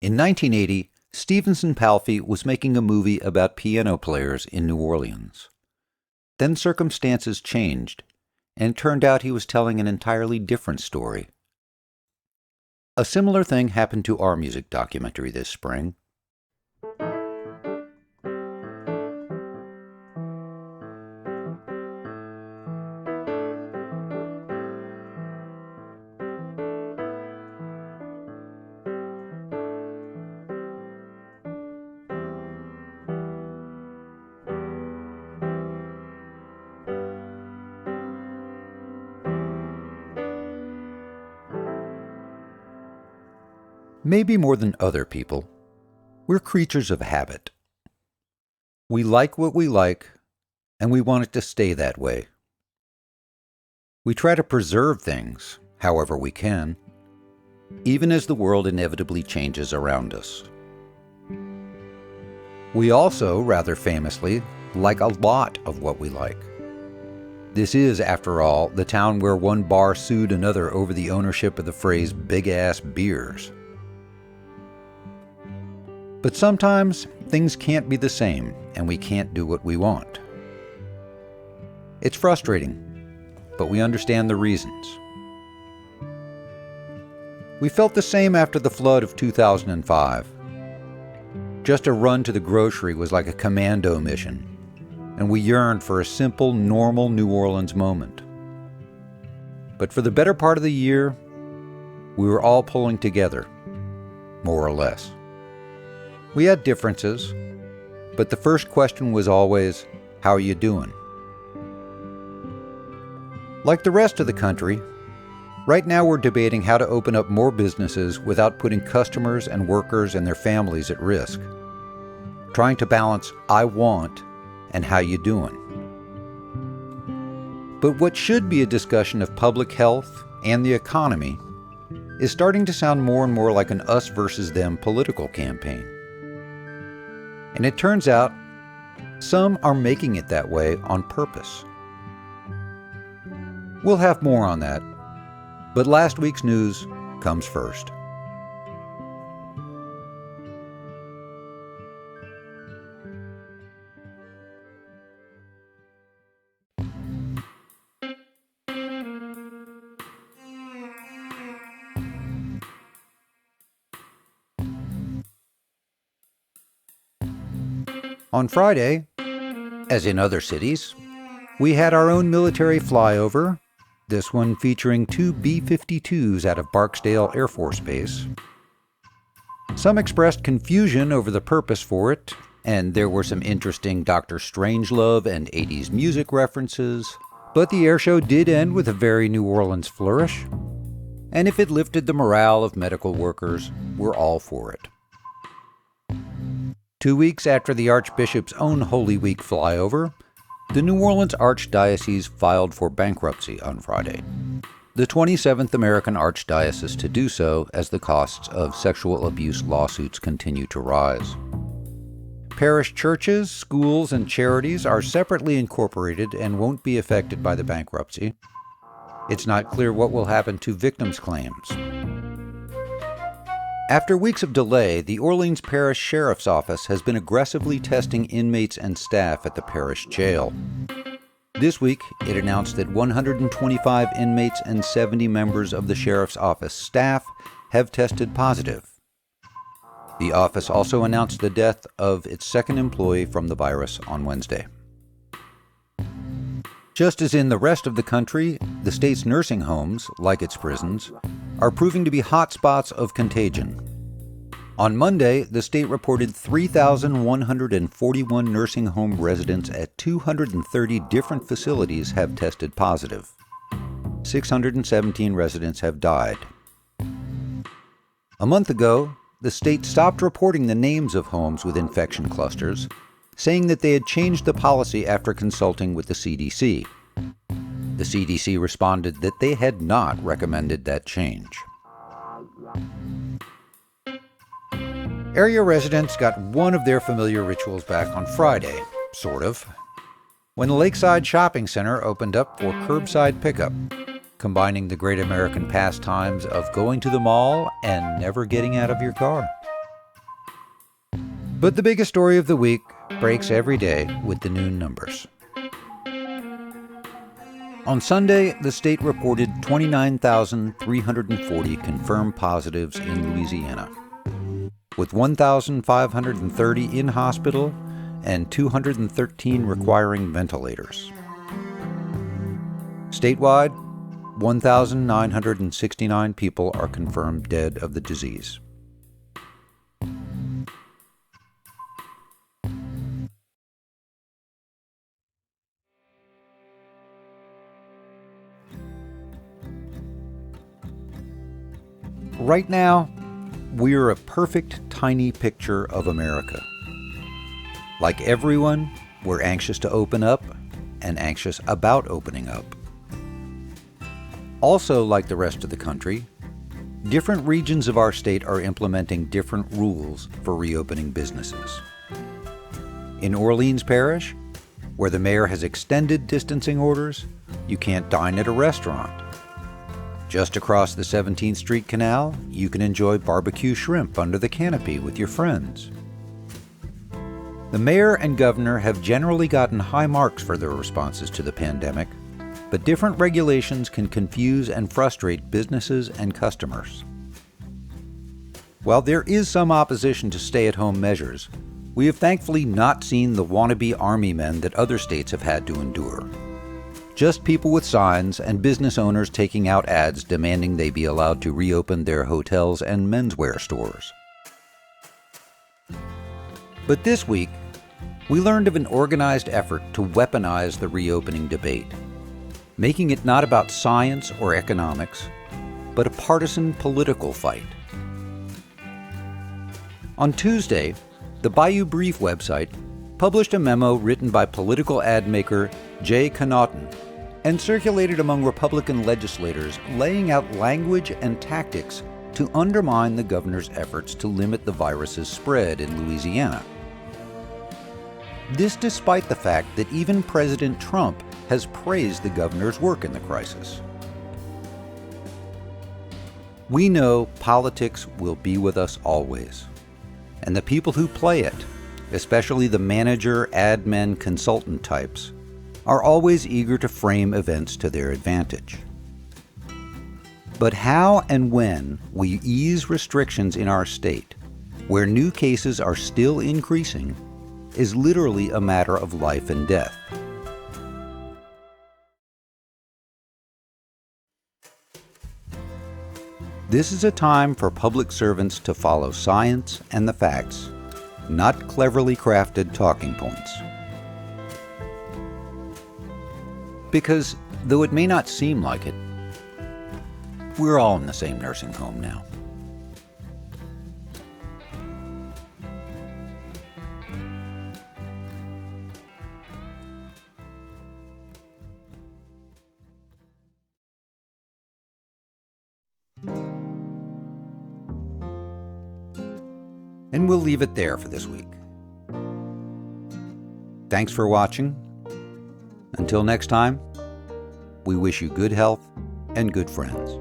In 1980, Stevenson Palfy was making a movie about piano players in New Orleans. Then circumstances changed, and it turned out he was telling an entirely different story. A similar thing happened to our music documentary this spring. Maybe more than other people, we're creatures of habit. We like what we like, and we want it to stay that way. We try to preserve things, however we can, even as the world inevitably changes around us. We also, rather famously, like a lot of what we like. This is, after all, the town where one bar sued another over the ownership of the phrase big-ass beers. But sometimes things can't be the same, and we can't do what we want. It's frustrating, but we understand the reasons. We felt the same after the flood of 2005. Just a run to the grocery was like a commando mission, and we yearned for a simple, normal New Orleans moment. But for the better part of the year, we were all pulling together, more or less. We had differences, but the first question was always, "How are you doing?" Like the rest of the country, right now we're debating how to open up more businesses without putting customers and workers and their families at risk. Trying to balance "I want" and "how you doing." But what should be a discussion of public health and the economy is starting to sound more and more like an us versus them political campaign. And it turns out, some are making it that way on purpose. We'll have more on that, but last week's news comes first. On Friday, as in other cities, we had our own military flyover, this one featuring 2 B-52s out of Barksdale Air Force Base. Some expressed confusion over the purpose for it, and there were some interesting Dr. Strangelove and 80s music references, but the airshow did end with a very New Orleans flourish, and if it lifted the morale of medical workers, we're all for it. 2 weeks after the Archbishop's own Holy Week flyover, the New Orleans Archdiocese filed for bankruptcy on Friday, the 27th American Archdiocese to do so as the costs of sexual abuse lawsuits continue to rise. Parish churches, schools, and charities are separately incorporated and won't be affected by the bankruptcy. It's not clear what will happen to victims' claims. After weeks of delay, the Orleans Parish Sheriff's Office has been aggressively testing inmates and staff at the parish jail. This week, it announced that 125 inmates and 70 members of the Sheriff's Office staff have tested positive. The office also announced the death of its second employee from the virus on Wednesday. Just as in the rest of the country, the state's nursing homes, like its prisons, are proving to be hotspots of contagion. On Monday, the state reported 3,141 nursing home residents at 230 different facilities have tested positive. 617 residents have died. A month ago, the state stopped reporting the names of homes with infection clusters, saying that they had changed the policy after consulting with the CDC. The CDC responded that they had not recommended that change. Area residents got one of their familiar rituals back on Friday, sort of, when the Lakeside Shopping Center opened up for curbside pickup, combining the great American pastimes of going to the mall and never getting out of your car. But the biggest story of the week breaks every day with the noon numbers. On Sunday, the state reported 29,340 confirmed positives in Louisiana, with 1,530 in hospital and 213 requiring ventilators. Statewide, 1,969 people are confirmed dead of the disease. Right now, we're a perfect tiny picture of America. Like everyone, we're anxious to open up and anxious about opening up. Also, like the rest of the country, different regions of our state are implementing different rules for reopening businesses. In Orleans Parish, where the mayor has extended distancing orders, you can't dine at a restaurant. Just across the 17th Street Canal, you can enjoy barbecue shrimp under the canopy with your friends. The mayor and governor have generally gotten high marks for their responses to the pandemic, but different regulations can confuse and frustrate businesses and customers. While there is some opposition to stay-at-home measures, we have thankfully not seen the wannabe army men that other states have had to endure. Just people with signs and business owners taking out ads demanding they be allowed to reopen their hotels and menswear stores. But this week, we learned of an organized effort to weaponize the reopening debate, making it not about science or economics, but a partisan political fight. On Tuesday, the Bayou Brief website published a memo written by political ad maker Jay Connaughton and circulated among Republican legislators laying out language and tactics to undermine the governor's efforts to limit the virus's spread in Louisiana. This despite the fact that even President Trump has praised the governor's work in the crisis. We know politics will be with us always, and the people who play it, especially the manager, admin, consultant types, are always eager to frame events to their advantage. But how and when we ease restrictions in our state, where new cases are still increasing, is literally a matter of life and death. This is a time for public servants to follow science and the facts, not cleverly crafted talking points. Because, though it may not seem like it, we're all in the same nursing home now. And we'll leave it there for this week. Thanks for watching. Until next time, we wish you good health and good friends.